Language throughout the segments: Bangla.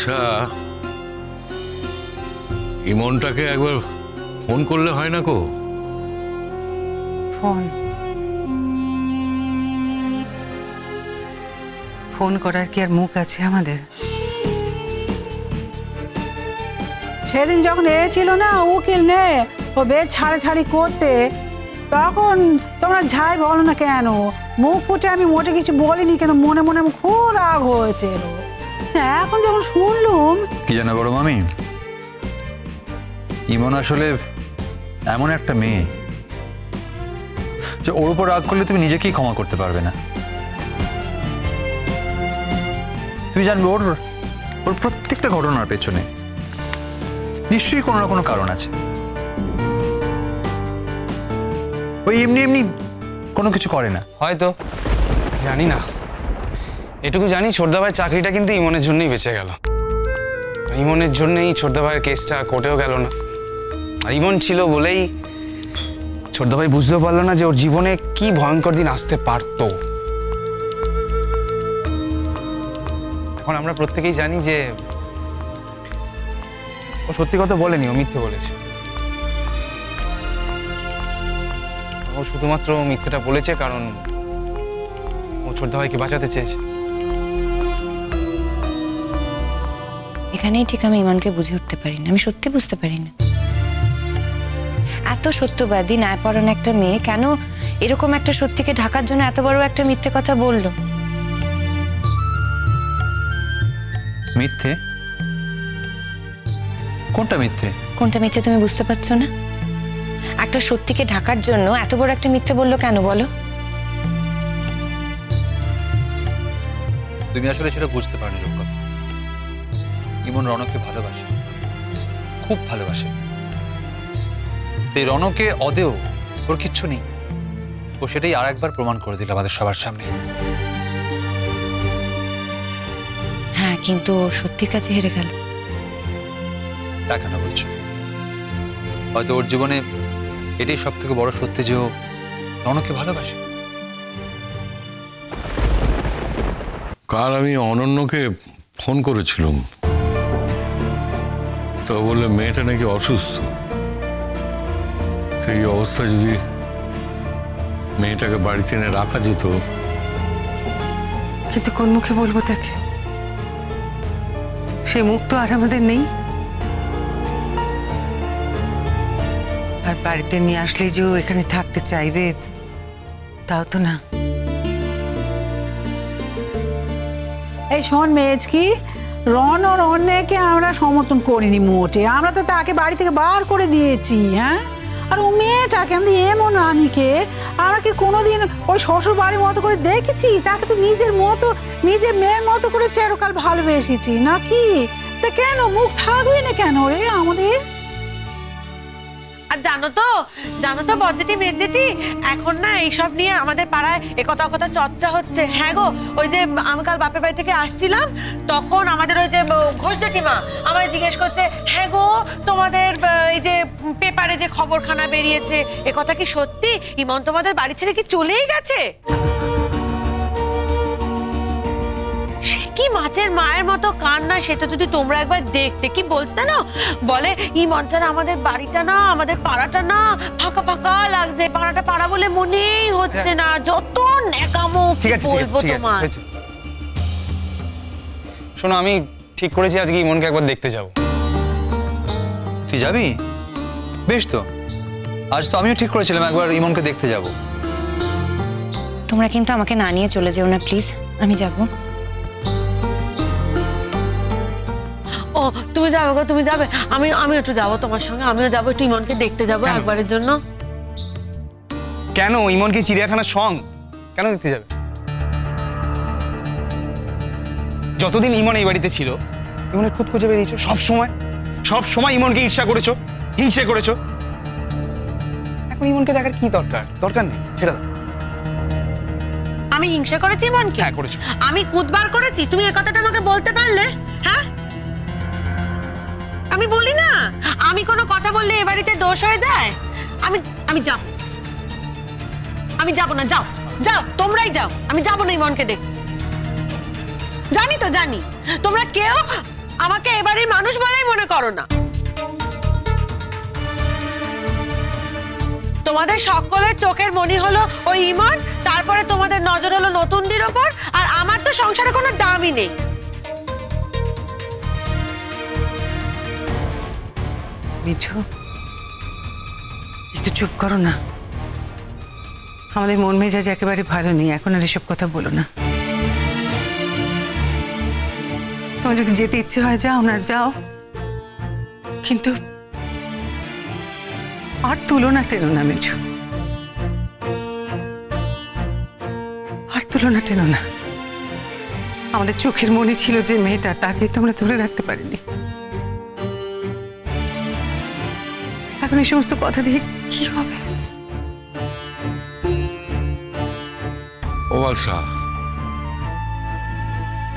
আচ্ছা, ইমনটাকে একবার ফোন করলে হয় না কো? ফোন করার কি আর মুখ আছে আমাদের? সেদিন যখন এসেছিল না উকিল নে ও বেশ ছাড়াছাড়ি করতে, তখন তোমরা যাই বলো না কেন, মুখ ফুটে আমি মোটে কিছু বলিনি, কেন মনে মনে আমার খুব রাগ হয়েছিল। এখন যখন শুনলুম। কি জানো বড় মামি, ইমন আসলে এমন একটা মেয়ে যে ওর উপর রাগ করলে তুমি নিজেকেই ক্ষমা করতে পারবে না। তুমি জানবে ওর ওর প্রত্যেকটা ঘটনার পেছনে নিশ্চয়ই কোনো না কোনো কারণ আছে। ওই এমনি এমনি কোনো কিছু করে না। হয়তো, জানি না। এটুকু জানি ছোটদা ভাইয়ের চাকরিটা কিন্তু ইমনের জন্যই বেঁচে গেল। ইমনের জন্যই ছোটদা ভাইয়ের কেসটা কোর্টেও গেল না। আর ইমন ছিল বলেই ছোটদা ভাই বুঝতেও পারলো না যে ওর জীবনে কি ভয়ঙ্কর দিন আসতে পারতো। এখন আমরা প্রত্যেকেই জানি যে ও সত্যি কথা বলেনি, ও মিথ্যে বলেছে। ও শুধুমাত্র মিথ্যেটা বলেছে কারণ ও ছোটদা ভাইকে বাঁচাতে চেয়েছে। এখানেই ঠিক আমি ইমনকে বুঝে উঠতে পারি না, আমি সত্যি বুঝতে পারি না। এত সত্যবাদী ন্যায়পরায়ণ একটা মেয়ে কেন এরকম একটা সত্যিকে ঢাকার জন্য এত বড় একটা মিথ্যে কথা বললো? মিথ্যে? কোনটা মিথ্যে? কোনটা মিথ্যে তুমি বুঝতে পারছো না? একটা সত্যিকে ঢাকার জন্য এত বড় একটা মিথ্যে বললো কেন বলো? তুমি আসলে সেটা বুঝতে পারনি রূপকথা। ইমন রনককে ভালোবাসে, খুব ভালোবাসে। এই রনকে অদেও ওর কিচ্ছু নেই, ও সেটাই আর একবার প্রমাণ করে দিল আমাদের সবার সামনে। হ্যাঁ, কিন্তু ও সত্যির কাছে হেরে গেল। তা কেন বলছো? হয়তো ওর জীবনে এটাই সব থেকে বড় সত্যি যে ও রনককে ভালোবাসে। কাল আমি অনন্যকে ফোন করেছিলাম, তো বললে মেয়েটা নাকি অসুস্থ। সেই অবস্থায় যদি মেয়েটাকে বাড়িতে এনে রাখা যেত। কিন্তু কোন মুখে বলবো তাকে? সে মুখ তো আর আমাদের নেই। আর বাড়িতে নিয়ে আসলে যে ও এখানে থাকতে চাইবে তাও তো না। এই শোন মেজকি, রন ও রন্যাকে আমরা সমর্থন করিনি মোটে, আমরা তো তাকে বাড়ি থেকে বার করে দিয়েছি। হ্যাঁ, আর ও মেয়েটাকে আমরা এমন রানীকে আমরা কি কোনোদিন ওই শ্বশুর বাড়ির মতো করে দেখেছি? তাকে তো নিজের মতো, নিজের মেয়ের মতো করে চিরকাল ভালোবেসেছি নাকি? তা কেন মুখ থাকবে না কেন রে আমাদের? আর জানো তো বজ্জেটি মেজেটি, এখন না এইসব নিয়ে আমাদের পাড়ায় একথা কথা চর্চা হচ্ছে। হ্যাঁ গো, ওই যে আমি কাল বাপের বাড়ি থেকে আসছিলাম, তখন আমাদের ওই যে ঘোষ জেঠিমা আমায় জিজ্ঞেস করছে, হ্যাঁ গো তোমাদের এই যে পেপারে যে খবরখানা বেরিয়েছে, একথা কি সত্যি? ইমন তোমাদের বাড়ি ছেড়ে কি চলেই গেছে? কি মাছের মায়ের মতো কান্না, সেটা যদি তোমরা একবার দেখতে। কি বলছে না, বলে ইমন ছাড়া আমাদের বাড়িটা না, আমাদের পাড়াটা না ফাঁকা ফাঁকা লাগছে, পাড়াটা পাড়া বলে মনেই হচ্ছে না। যত ন্যাকামো বলবো তোমার। শোনো, আমি ঠিক করেছি আজকে ইমনকে একবার দেখতে যাব। তুই যাবি? বেশ, তো আজ তো আমিও ঠিক করেছিলাম একবার ইমনকে দেখতে যাব। তোমরা কিন্তু আমাকে না নিয়ে চলে যেও না প্লিজ, আমি যাবো। ও তুমি যাবে গো, তুমি যাবে? আমি একটু যাবো তোমার সঙ্গে, আমিও যাবো, একটু ইমনকে দেখতে যাবো একবারের জন্য। কেন? ইমন কি চিড়িয়াখানার সং? কেন দেখতে যাবে? যতদিন ইমন এই বাড়িতে ছিল ইমনের খুদ খুঁজে বেরিয়েছো সব সময় ইমনকে ঈর্ষা করেছো, হিংসে করেছো। এখন ইমনকে দেখার কি দরকার নেই, ছেড়ে দাও। আমি হিংসা করেছি ইমনকে? হ্যাঁ, করেছো। আমি খুদবার করেছি? তুমি এই কথাটা আমাকে বলতে পারলে? হ্যাঁ, আমি বলি না, আমি কোনো কথা বললে এ বাড়িতে দোষ হয়ে যায়। আমি যাব না। যাও তোমরাই যাও, আমি যাবো না ইমনকে দেখ। জানি তোমরা কেউ আমাকে এবারে মানুষ বলেই মনে করো না। তোমাদের সকলের চোখের মনি হলো ওই ইমন, তারপরে তোমাদের নজর হলো নতুনদের ওপর, আর আমার তো সংসারে কোনো দামই নেই। মিঠু, একটু চুপ করো না। আমাদের মন মেজাজ একেবারে ভালো নেই, এখন আর এসব কথা বলো না। তোমার যদি যেতে ইচ্ছে হয় যাও না, যাও, কিন্তু আর তুলনা টেনো না মিঠু, আর তুলনা টেনো না। আমাদের চোখের মনে ছিল যে মেয়েটা, তাকে তোমরা ধরে রাখতে পারিনি। এখন এই সমস্ত কথা দিয়ে কি হবে? ও বালসা,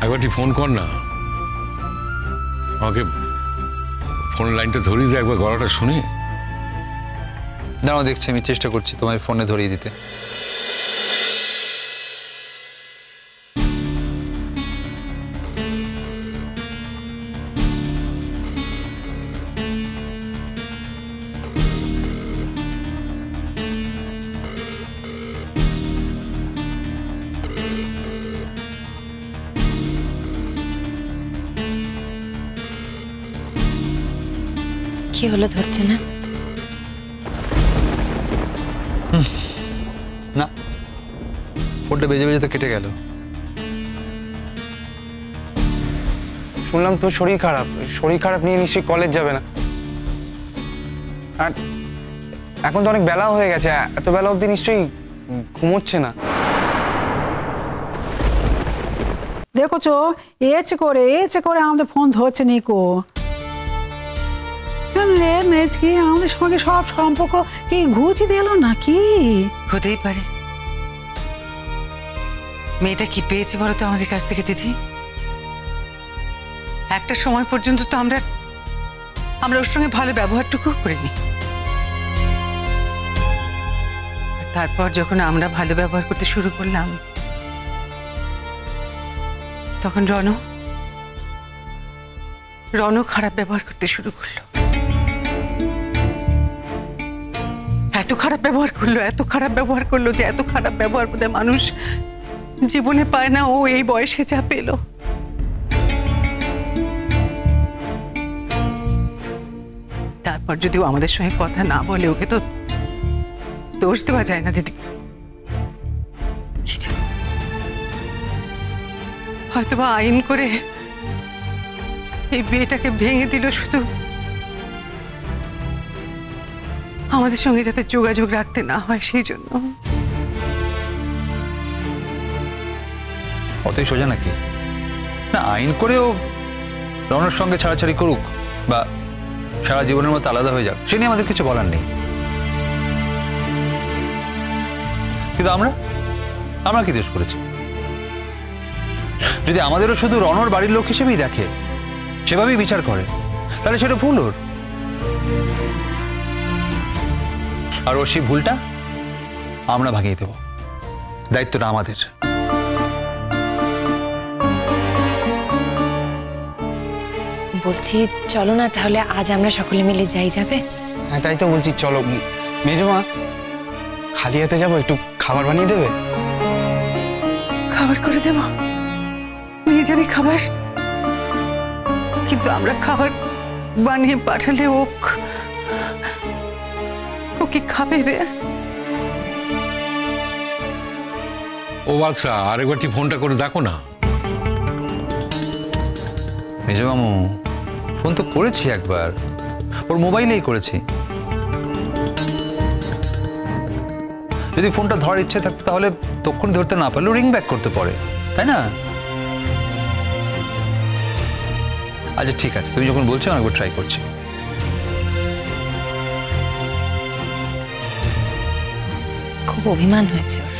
একবারটি ফোন কর না আমাকে, ফোনের লাইনটা ধরিয়ে দে, একবার গলাটা শুনে। দাঁড়াও, দেখছি, আমি চেষ্টা করছি তোমার ফোনে ধরিয়ে দিতে। কি হলো, ধরছে না? না, ফোনটা বেজে বেজে তো কেটে গেল। শুনলাম তো শরীর খারাপ, শরীর খারাপ নিয়ে নিশ্চয়ই কলেজ যাবে না। আর এখন তো অনেক বেলা হয়ে গেছে, এত বেলা অবধি নিশ্চয়ই ঘুমোচ্ছে না। দেখোছো, এছে করে আমাদের ফোন ধরছে নিকো। রে মেজকি, আমাদের সঙ্গে সব সম্পর্ক কি ঘুচি দিল নাকি? হতেই পারে। মেয়েটা কি পেয়েছে বলো তো আমাদের কাছ থেকে দিদি? একটা সময় পর্যন্ত তো আমরা ওর সঙ্গে ভালো ব্যবহারটুকু করিনি। তারপর যখন আমরা ভালো ব্যবহার করতে শুরু করলাম, তখন রনও খারাপ ব্যবহার করতে শুরু করলো। এত খারাপ ব্যবহার করলো যে এত খারাপ ব্যবহার বোধহয় মানুষ জীবনে পায় না। ও এই বয়সে যা পেল। তারপর যদি ও আমাদের সঙ্গে কথা না বলে, ওকে তো দোষ দেওয়া যায় না দিদি। হয়তোবা আইন করে এই বিয়েটাকে ভেঙে দিল শুধু আমাদের সঙ্গে যাতে যোগাযোগ রাখতে না হয় সেই জন্য। অতই সোজা নাকি? না, আইন করেও রনর সঙ্গে ছাড়াছাড়ি করুক বা সারা জীবনের মতো আলাদা হয়ে যাক, সে নিয়ে আমাদের কিছু বলার নেই। কিন্তু আমরা কি দোষ করেছি? যদি আমাদেরও শুধু রনর বাড়ির লোক হিসেবেই দেখে, সেভাবেই বিচার করে, তাহলে সেটা ভুল ওর। আর ওর সেই ভুলটা আমরা ভাঙিয়ে দেব, দায়িত্বটা আমাদের। বলছি চলো না তাহলে আজ আমরা সকলে মিলে যাই, যাবে? হ্যাঁ, তাই তো বলছি, চলো। মেজমা, খালি হাতে যাবো, একটু খাবার বানিয়ে দেবে? খাবার করে দেব? নিয়ে যাবি খাবার? কিন্তু আমরা খাবার বানিয়ে পাঠালে ও কি খাবে রে? ও বালসা, আরেকবারটি ফোনটা করে দেখো না। মেজমামু, ফোন তো করেছি একবার, ওর মোবাইলেই করেছি। যদি ফোনটা ধরার ইচ্ছে থাকতো তাহলে তখন ধরতে না পারলেও রিং ব্যাক করতে পারে, তাই না? আচ্ছা ঠিক আছে, তুমি যখন বলছো আমি একবার ট্রাই করছি। খুব অভিমান হয়েছে ওর,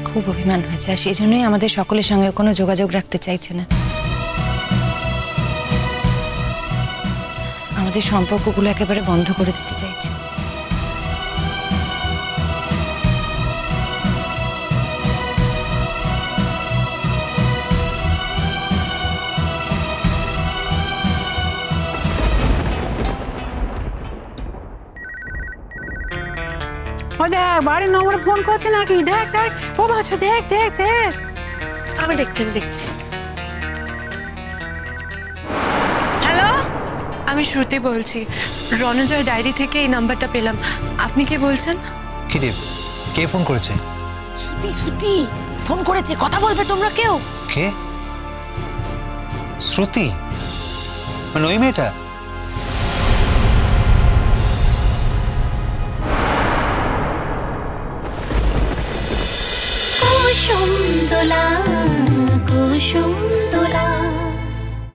খুব অভিমান হয়েছে, আর সেই জন্যই আমাদের সকলের সঙ্গে কোনো যোগাযোগ রাখতে চাইছে না। আমাদের সম্পর্কগুলো একেবারে বন্ধ করে দিতে চাইছে। দেখ বাড়ির নম্বরে ফোন করছে নাকি, দেখ দেখ। ও বাচ্চা দেখ দেখ দেখ। আমি দেখছি। হ্যালো, আমি শ্রুতি বলছি, রণজয় ডায়েরি থেকে এই নাম্বারটা পেলাম। আপনি কে বলছেন? কি রে, কে ফোন করেছে? শ্রুতি ফোন করেছে, কথা বলবে তোমরা কেউ? কে? শ্রুতি? মানে ওই মেয়েটা? কুসুম দোলা